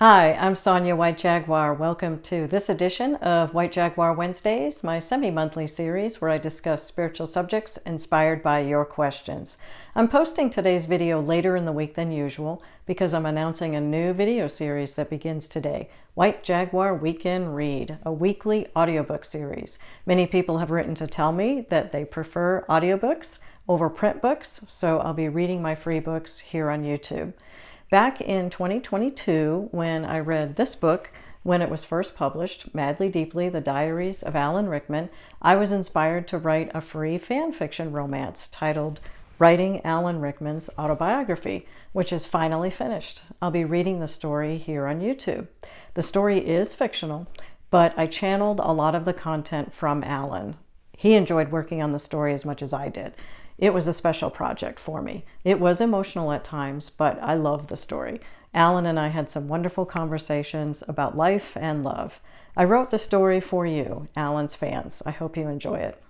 Hi, I'm Sonya White Jaguar. Welcome to this edition of White Jaguar Wednesdays, my semi-monthly series where I discuss spiritual subjects inspired by your questions. I'm posting today's video later in the week than usual because I'm announcing a new video series that begins today, White Jaguar Weekend Read, a weekly audiobook series. Many people have written to tell me that they prefer audiobooks over print books, so I'll be reading my free books here on YouTube. Back in 2022, when I read this book, when it was first published, Madly Deeply, The Diaries of Alan Rickman, I was inspired to write a free fan fiction romance titled Writing Alan Rickman's Autobiography, which is finally finished. I'll be reading the story here on YouTube. The story is fictional, but I channeled a lot of the content from Alan. He enjoyed working on the story as much as I did. It was a special project for me. It was emotional at times, but I love the story. Alan and I had some wonderful conversations about life and love. I wrote the story for you, Alan's fans. I hope you enjoy it.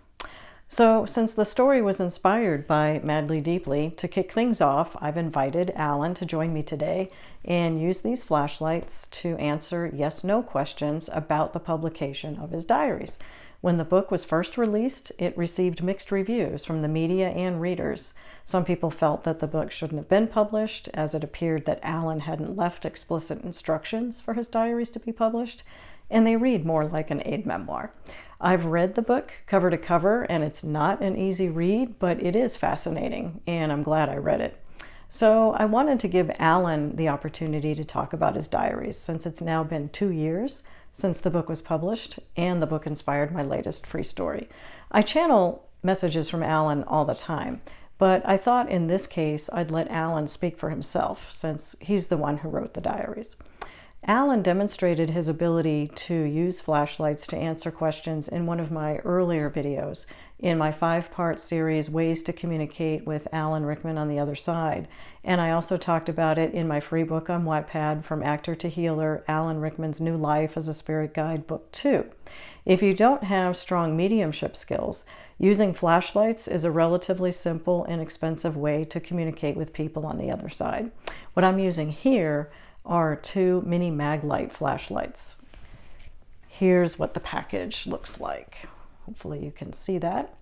So, since the story was inspired by Madly Deeply, to kick things off, I've invited Alan to join me today and use these flashlights to answer yes/no questions about the publication of his diaries. When the book was first released, it received mixed reviews from the media and readers. Some people felt that the book shouldn't have been published, as it appeared that Alan hadn't left explicit instructions for his diaries to be published, and they read more like an aide-memoire. I've read the book cover to cover, and it's not an easy read, but it is fascinating, and I'm glad I read it. So I wanted to give Alan the opportunity to talk about his diaries, since it's now been 2 years since the book was published, and the book inspired my latest free story. I channel messages from Alan all the time, but I thought in this case I'd let Alan speak for himself, since he's the one who wrote the diaries. Alan demonstrated his ability to use flashlights to answer questions in one of my earlier videos in my 5-part series, Ways to Communicate with Alan Rickman on the Other Side. And I also talked about it in my free book on Wattpad, From Actor to Healer, Alan Rickman's New Life as a Spirit Guide, Book 2. If you don't have strong mediumship skills, using flashlights is a relatively simple and inexpensive way to communicate with people on the other side. What I'm using here are 2 mini Maglite flashlights. Here's what the package looks like. Hopefully you can see that.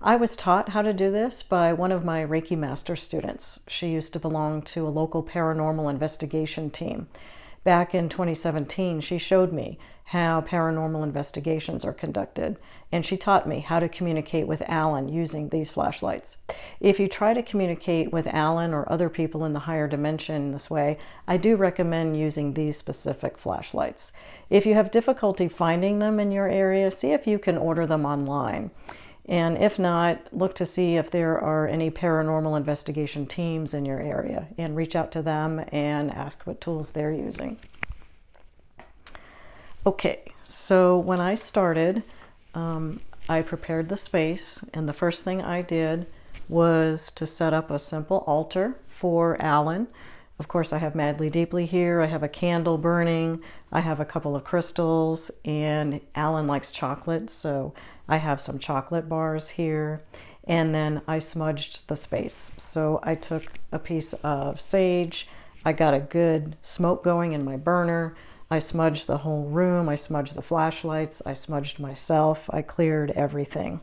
I was taught how to do this by one of my Reiki Master students. She used to belong to a local paranormal investigation team. Back in 2017, she showed me how paranormal investigations are conducted, and she taught me how to communicate with Alan using these flashlights. If you try to communicate with Alan or other people in the higher dimension this way, I do recommend using these specific flashlights. If you have difficulty finding them in your area, see if you can order them online. And if not, look to see if there are any paranormal investigation teams in your area and reach out to them and ask what tools they're using. Okay, so when I started, I prepared the space, and the first thing I did was to set up a simple altar for Alan. Of course, I have Madly Deeply here. I have a candle burning. I have a couple of crystals, and Alan likes chocolate, so I have some chocolate bars here. And then I smudged the space. So I took a piece of sage. I got a good smoke going in my burner. I smudged the whole room. I smudged the flashlights. I smudged myself. I cleared everything.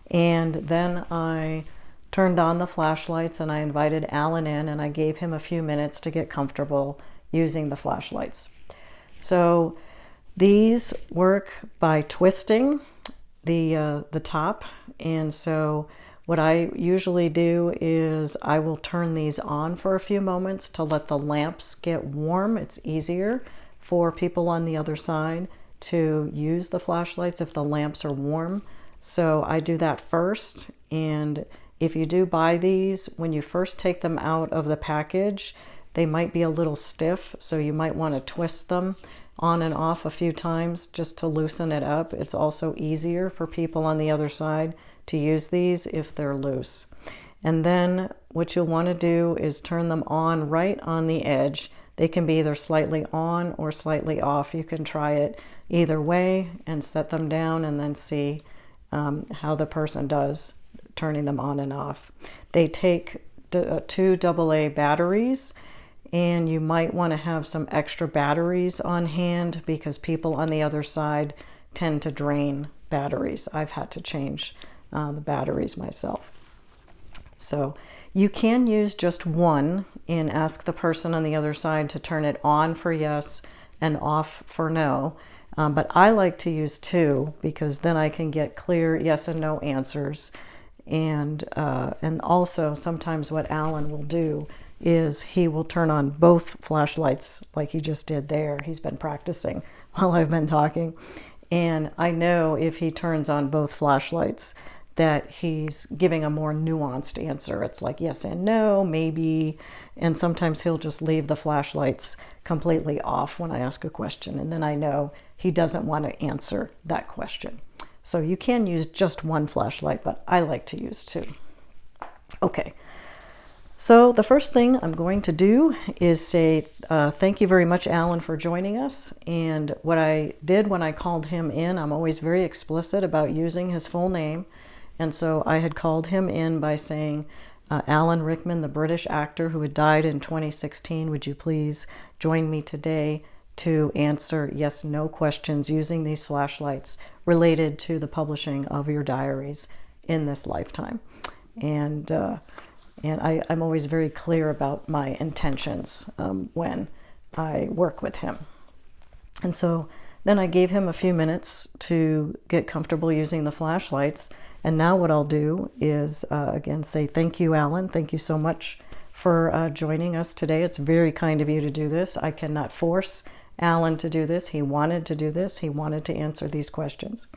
And then I turned on the flashlights and I invited Alan in, and I gave him a few minutes to get comfortable using the flashlights. So these work by twisting the top, and so what I usually do is I will turn these on for a few moments to let the lamps get warm. It's easier for people on the other side to use the flashlights if the lamps are warm. So I do that first, and if you do buy these, when you first take them out of the package, they might be a little stiff, so you might want to twist them on and off a few times just to loosen it up. It's also easier for people on the other side to use these if they're loose. And then what you'll want to do is turn them on right on the edge. They can be either slightly on or slightly off. You can try it either way and set them down and then see how the person does turning them on and off. They take 2 AA batteries, and you might want to have some extra batteries on hand because people on the other side tend to drain batteries. I've had to change the batteries myself. So you can use just one and ask the person on the other side to turn it on for yes and off for no. But I like to use two because then I can get clear yes and no answers. And also sometimes what Alan will do is he will turn on both flashlights like he just did there. He's been practicing while I've been talking. And I know if he turns on both flashlights that he's giving a more nuanced answer. It's like yes and no, maybe. And sometimes he'll just leave the flashlights completely off when I ask a question. And then I know he doesn't want to answer that question. So you can use just one flashlight, but I like to use two. Okay. So the first thing I'm going to do is say thank you very much, Alan, for joining us. And what I did when I called him in, I'm always very explicit about using his full name. And so I had called him in by saying, Alan Rickman, the British actor who had died in 2016, would you please join me today to answer yes/no questions using these flashlights related to the publishing of your diaries in this lifetime. And I'm always very clear about my intentions when I work with him. And so then I gave him a few minutes to get comfortable using the flashlights. And now what I'll do is, again, say thank you, Alan. Thank you so much for joining us today. It's very kind of you to do this. I cannot force Alan to do this. He wanted to do this. He wanted to answer these questions.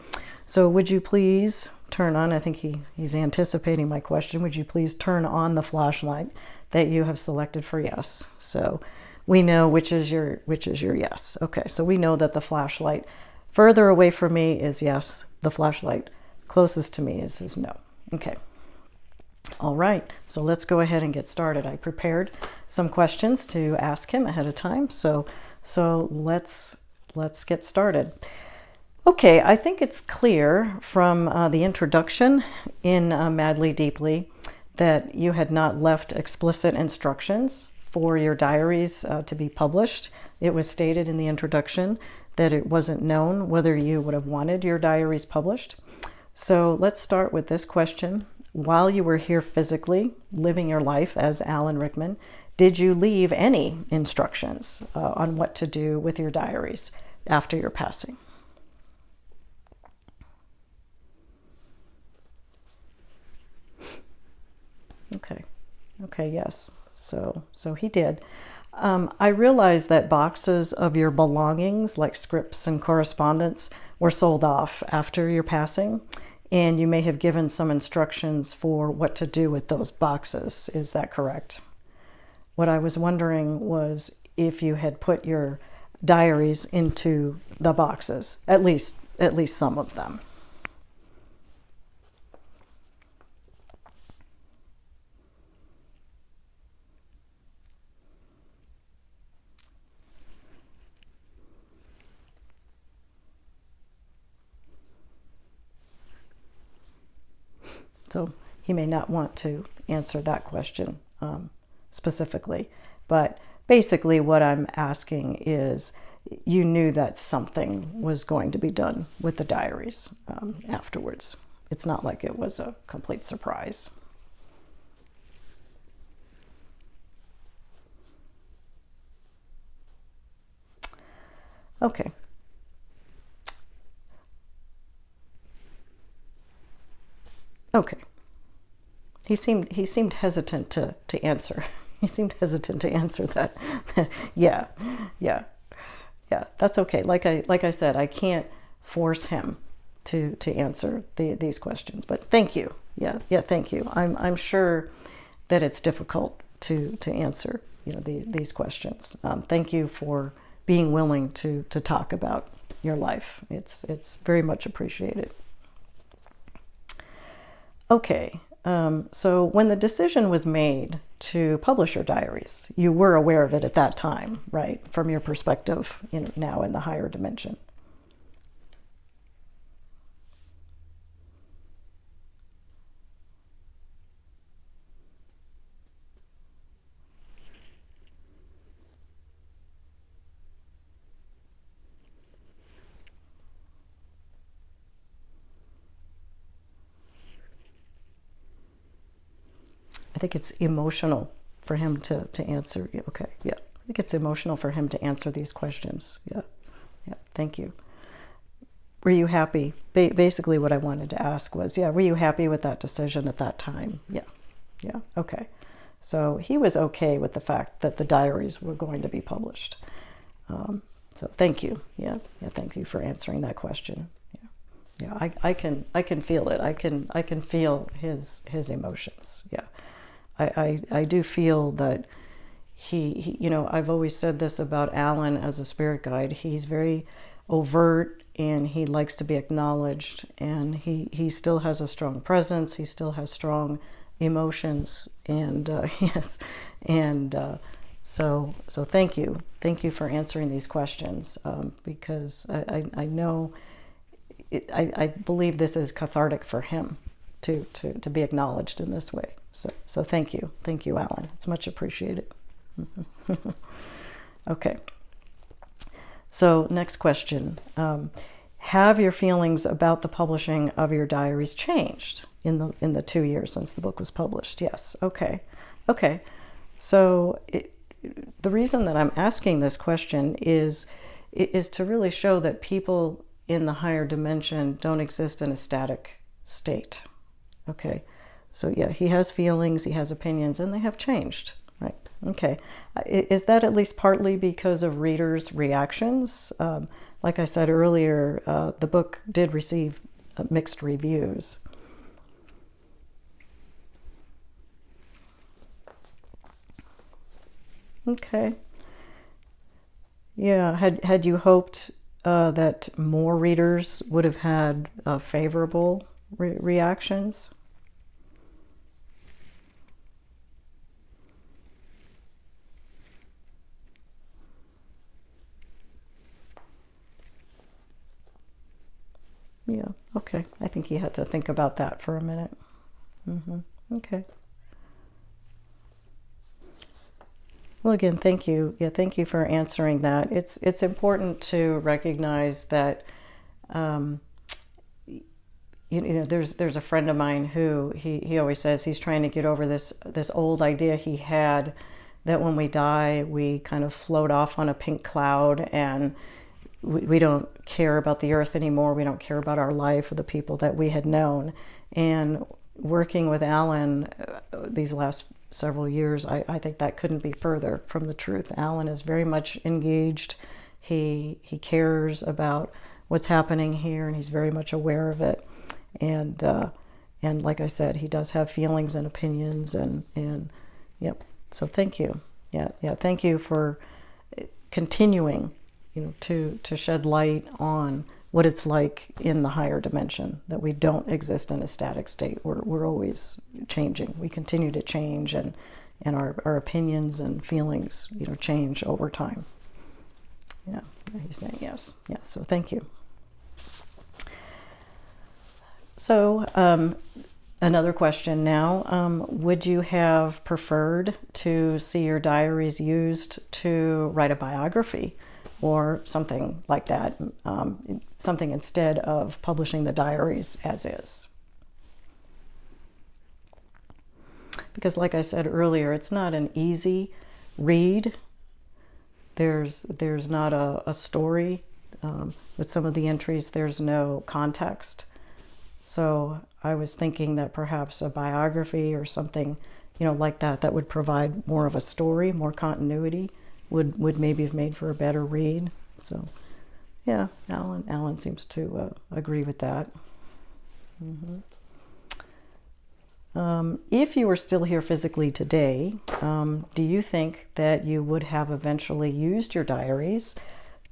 So would you please turn on, I think he's anticipating my question, would you please turn on the flashlight that you have selected for yes? So we know which is your yes. Okay, so we know that the flashlight further away from me is yes. The flashlight closest to me is no. Okay. All right, so let's go ahead and get started. I prepared some questions to ask him ahead of time, so let's get started. Okay, I think it's clear from the introduction in Madly Deeply that you had not left explicit instructions for your diaries to be published. It was stated in the introduction that it wasn't known whether you would have wanted your diaries published. So let's start with this question. While you were here physically, living your life as Alan Rickman, did you leave any instructions on what to do with your diaries after your passing? Okay, yes. So he did. I realized that boxes of your belongings, like scripts and correspondence, were sold off after your passing, and you may have given some instructions for what to do with those boxes. Is that correct? What I was wondering was if you had put your diaries into the boxes, at least some of them. So he may not want to answer that question specifically, but basically what I'm asking is you knew that something was going to be done with the diaries afterwards. It's not like it was a complete surprise. Okay. Okay. He seemed hesitant to answer. He seemed hesitant to answer that. Yeah. That's okay. Like I said, I can't force him to answer these questions. But thank you. Yeah. Thank you. I'm sure that it's difficult to answer these questions. Thank you for being willing to talk about your life. It's very much appreciated. Okay, so when the decision was made to publish your diaries, you were aware of it at that time, right? From your perspective, now in the higher dimension. think it's emotional for him to answer. Okay, yeah. I think it's emotional for him to answer these questions. Yeah, yeah, thank you. Were you happy? Basically what I wanted to ask was, yeah, were you happy with that decision at that time? Yeah, yeah, okay. So he was okay with the fact that the diaries were going to be published. So thank you. Yeah, yeah, thank you for answering that question. Yeah, I can feel it. I can feel his emotions. Yeah, I do feel that he, you know, I've always said this about Alan as a spirit guide. He's very overt and he likes to be acknowledged, and he still has a strong presence. He still has strong emotions, and yes, and so thank you for answering these questions, because I know. I believe this is cathartic for him to be acknowledged in this way. So thank you, Alan. It's much appreciated. Okay. So next question: have your feelings about the publishing of your diaries changed in the 2 years since the book was published? Yes. Okay. Okay. So the reason that I'm asking this question is to really show that people in the higher dimension don't exist in a static state. Okay, so yeah, he has feelings, he has opinions, and they have changed, right? Okay, is that at least partly because of readers' reactions? Like I said earlier, the book did receive mixed reviews. Okay. Yeah, had you hoped that more readers would have had favorable reactions? Yeah, okay. I think he had to think about that for a minute. Okay. Well, again, thank you. Yeah, thank you for answering that. It's important to recognize that, you know, there's a friend of mine who he always says he's trying to get over this old idea he had that when we die we kind of float off on a pink cloud, and we don't care about the earth anymore. We don't care about our life or the people that we had known. And working with Alan these last several years, I think that couldn't be further from the truth. Alan is very much engaged. He cares about what's happening here, and he's very much aware of it. And like I said, he does have feelings and opinions, and yep. So thank you. Yeah, thank you for continuing, you know, to shed light on what it's like in the higher dimension, that we don't exist in a static state. We're always changing. We continue to change, and our opinions and feelings, you know, change over time. Yeah, he's saying yes. Yeah, so thank you. So another question now. Would you have preferred to see your diaries used to write a biography or something like that, something instead of publishing the diaries as is? Because like I said earlier, it's not an easy read. There's not a story. With some of the entries, there's no context. So I was thinking that perhaps a biography or something, you know, like that would provide more of a story, more continuity, would maybe have made for a better read. So yeah, Alan seems to agree with that. If you were still here physically today, do you think that you would have eventually used your diaries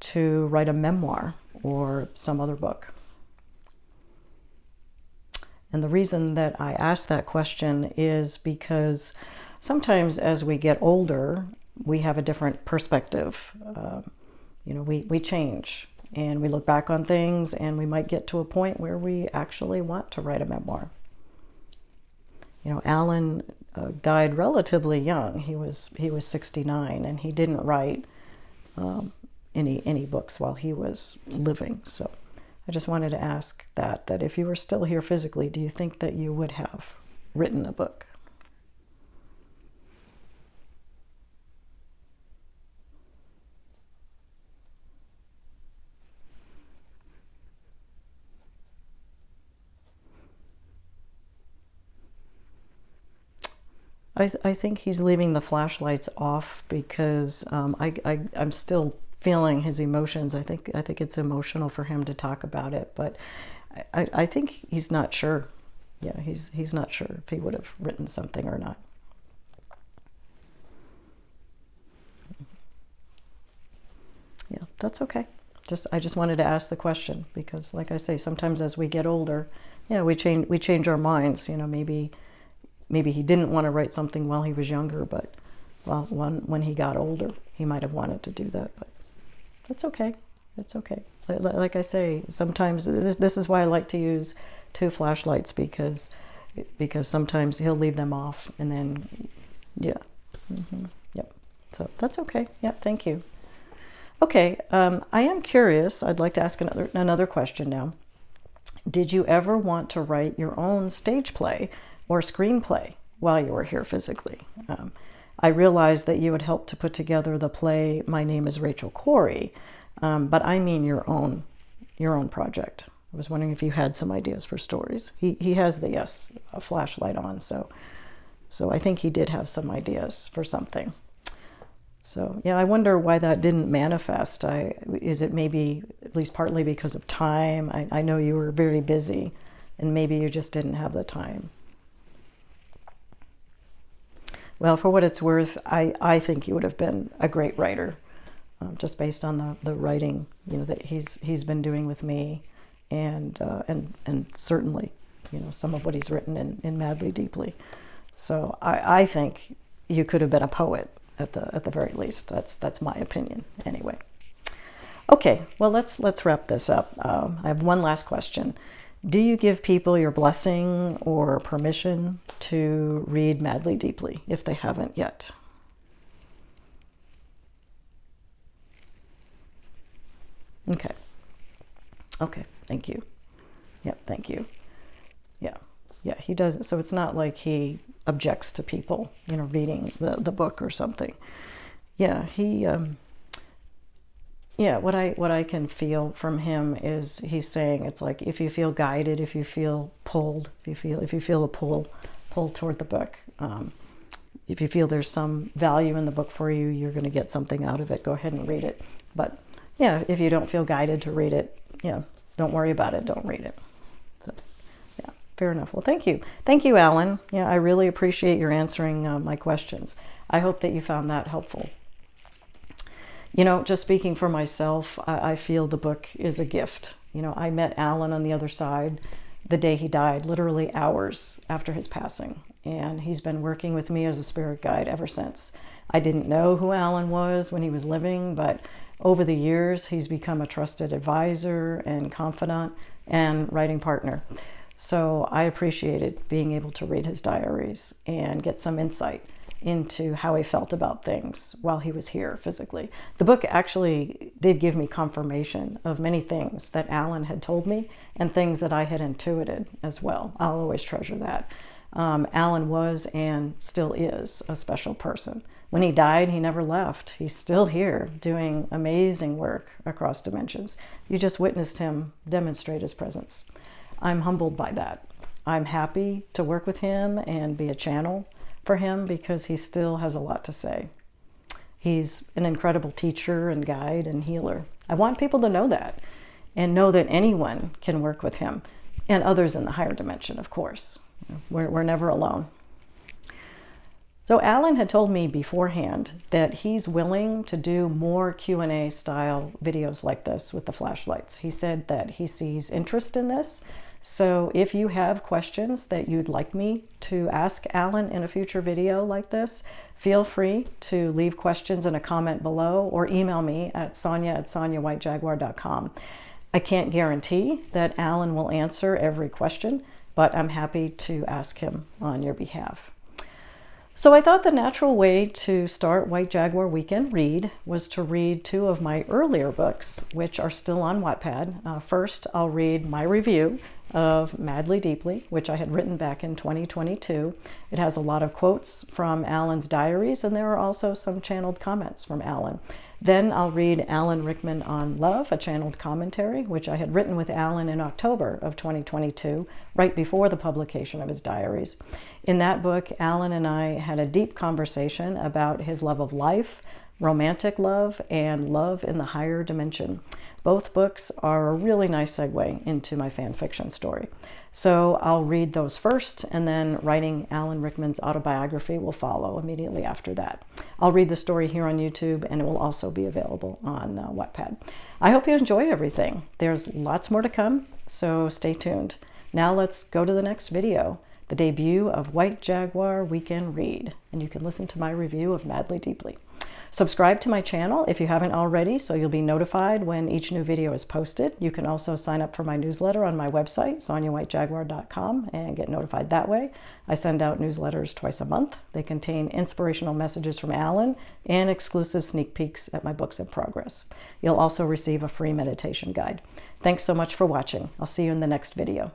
to write a memoir or some other book? And the reason that I ask that question is because sometimes as we get older, we have a different perspective. You know, we change and we look back on things, and we might get to a point where we actually want to write a memoir. You know, Alan died relatively young. He was 69, and he didn't write any books while he was living. So I just wanted to ask that if you were still here physically, do you think that you would have written a book? I think he's leaving the flashlights off because I'm still feeling his emotions. I think it's emotional for him to talk about it, but I think he's not sure. Yeah, he's not sure if he would have written something or not. Yeah, that's okay. I just wanted to ask the question because, like I say, sometimes as we get older, yeah, we change our minds. You know, maybe he didn't want to write something while he was younger, but well, when he got older, he might have wanted to do that. But that's okay. It's okay. Like I say, sometimes this is why I like to use 2 flashlights because sometimes he'll leave them off, and then yeah, yep. So that's okay. Yep. Thank you. Okay, I am curious. I'd like to ask another question now. Did you ever want to write your own stage play or screenplay while you were here physically? I realized that you would help to put together the play My Name is Rachel Corey, but I mean your own project. I was wondering if you had some ideas for stories. He has the a flashlight on, so I think he did have some ideas for something. So yeah, I wonder why that didn't manifest. Is it maybe at least partly because of time? I know you were very busy, and maybe you just didn't have the time. Well, for what it's worth, I think you would have been a great writer, just based on the writing, you know, that he's been doing with me, and certainly, you know, some of what he's written in Madly Deeply. So I think you could have been a poet at the very least. That's my opinion anyway. Okay, well let's wrap this up. I have one last question. Do you give people your blessing or permission to read Madly Deeply if they haven't yet? Okay. Okay, thank you. Yep, thank you. Yeah. Yeah, he does. So it's not like he objects to people, you know, reading the book or something. Yeah, yeah, what I can feel from him is he's saying it's like if you feel guided, if you feel pulled, if you feel a pull toward the book, if you feel there's some value in the book for you, you're going to get something out of it. Go ahead and read it. But yeah, if you don't feel guided to read it, yeah, don't worry about it. Don't read it. So yeah, fair enough. Well, thank you, Alan. Yeah, I really appreciate your answering my questions. I hope that you found that helpful. You know, just speaking for myself, I feel the book is a gift. You know, I met Alan on the other side the day he died, literally hours after his passing. And he's been working with me as a spirit guide ever since. I didn't know who Alan was when he was living, but over the years, he's become a trusted advisor and confidant and writing partner. So I appreciated being able to read his diaries and get some insight into how he felt about things while he was here physically. The book actually did give me confirmation of many things that Alan had told me and things that I had intuited as well. I'll always treasure that. Alan was and still is a special person. When he died, he never left. He's still here doing amazing work across dimensions. You just witnessed him demonstrate his presence. I'm humbled by that. I'm happy to work with him and be a channel for him because he still has a lot to say. He's an incredible teacher and guide and healer. I want people to know that and know that anyone can work with him and others in the higher dimension, of course. We're never alone. So Alan had told me beforehand that he's willing to do more Q&A style videos like this with the flashlights. He said that he sees interest in this. So if you have questions that you'd like me to ask Alan in a future video like this, feel free to leave questions in a comment below or email me at sonya@sonyawhitejaguar.com. I can't guarantee that Alan will answer every question, but I'm happy to ask him on your behalf. So I thought the natural way to start White Jaguar Weekend Read was to read 2 of my earlier books, which are still on Wattpad. First, I'll read my review of Madly Deeply, which I had written back in 2022. It has a lot of quotes from Alan's diaries, and there are also some channeled comments from Alan. Then I'll read Alan Rickman on Love, a channeled commentary, which I had written with Alan in October of 2022, right before the publication of his diaries. In that book, Alan and I had a deep conversation about his love of life, romantic love, and love in the higher dimension. Both books are a really nice segue into my fan fiction story. So I'll read those first, and then writing Alan Rickman's autobiography will follow immediately after that. I'll read the story here on YouTube, and it will also be available on Wattpad. I hope you enjoy everything. There's lots more to come, so stay tuned. Now let's go to the next video, the debut of White Jaguar Weekend Read, and you can listen to my review of Madly Deeply. Subscribe to my channel if you haven't already, so you'll be notified when each new video is posted. You can also sign up for my newsletter on my website, sonyawhitejaguar.com, and get notified that way. I send out newsletters twice a month. They contain inspirational messages from Alan and exclusive sneak peeks at my books in progress. You'll also receive a free meditation guide. Thanks so much for watching. I'll see you in the next video.